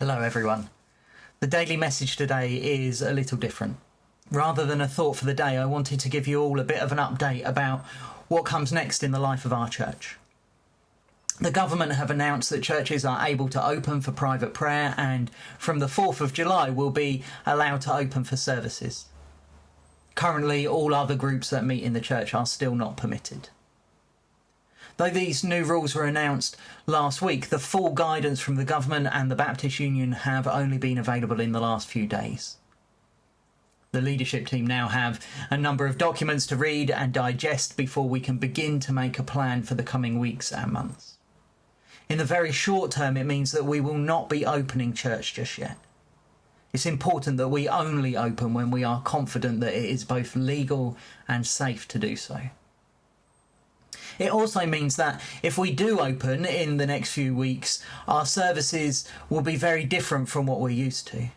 Hello everyone. The daily message today is a little different. Rather than a thought for the day, I wanted to give you all a bit of an update about what comes next in the life of our church. The government have announced that churches are able to open for private prayer, and from the 4th of July will be allowed to open for services. Currently, all other groups that meet in the church are still not permitted. Though these new rules were announced last week, the full guidance from the government and the Baptist Union have only been available in the last few days. The leadership team now have a number of documents to read and digest before we can begin to make a plan for the coming weeks and months. In the very short term, it means that we will not be opening church just yet. It's important that we only open when we are confident that it is both legal and safe to do so. It also means that if we do open in the next few weeks, our services will be very different from what we're used to.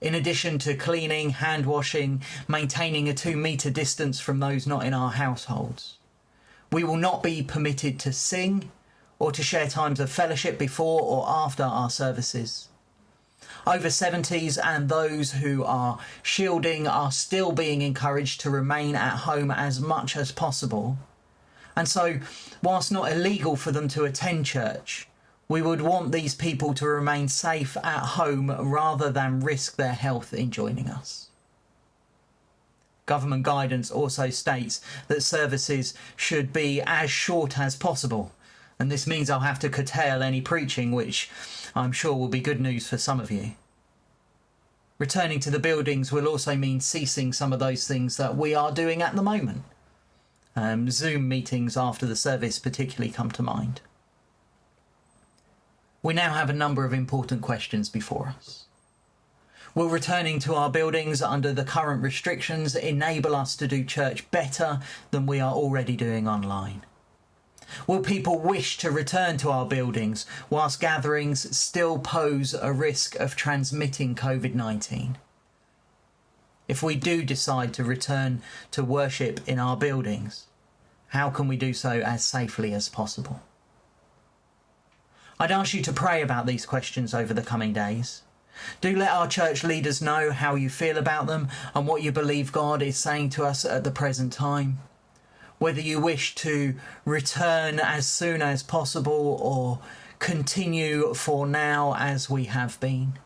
In addition to cleaning, hand washing, maintaining a 2-metre distance from those not in our households, we will not be permitted to sing or to share times of fellowship before or after our services. Over 70s and those who are shielding are still being encouraged to remain at home as much as possible. And so, whilst not illegal for them to attend church, we would want these people to remain safe at home rather than risk their health in joining us. Government guidance also states that services should be as short as possible, and this means I'll have to curtail any preaching, which I'm sure will be good news for some of you. Returning to the buildings will also mean ceasing some of those things that we are doing at the moment. Zoom meetings after the service particularly come to mind. We now have a number of important questions before us. Will returning to our buildings under the current restrictions enable us to do church better than we are already doing online? Will people wish to return to our buildings whilst gatherings still pose a risk of transmitting COVID-19? If we do decide to return to worship in our buildings, how can we do so as safely as possible? I'd ask you to pray about these questions over the coming days. Do let our church leaders know how you feel about them and what you believe God is saying to us at the present time. Whether you wish to return as soon as possible or continue for now as we have been.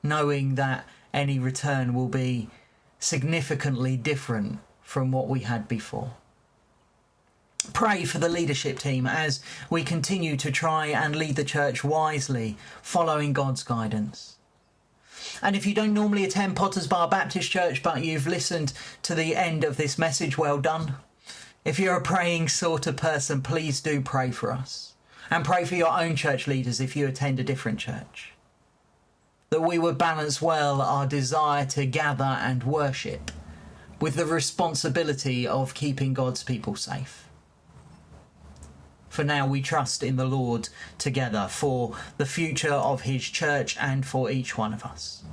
Knowing that any return will be significantly different from what we had before. Pray for the leadership team as we continue to try and lead the church wisely, following God's guidance. And if you don't normally attend Potters Bar Baptist Church, but you've listened to the end of this message, well done. If you're a praying sort of person, please do pray for us. And pray for your own church leaders if you attend a different church. That we would balance well our desire to gather and worship with the responsibility of keeping God's people safe. For now, we trust in the Lord together for the future of his church and for each one of us.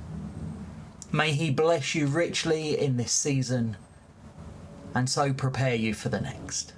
May he bless you richly in this season and so prepare you for the next.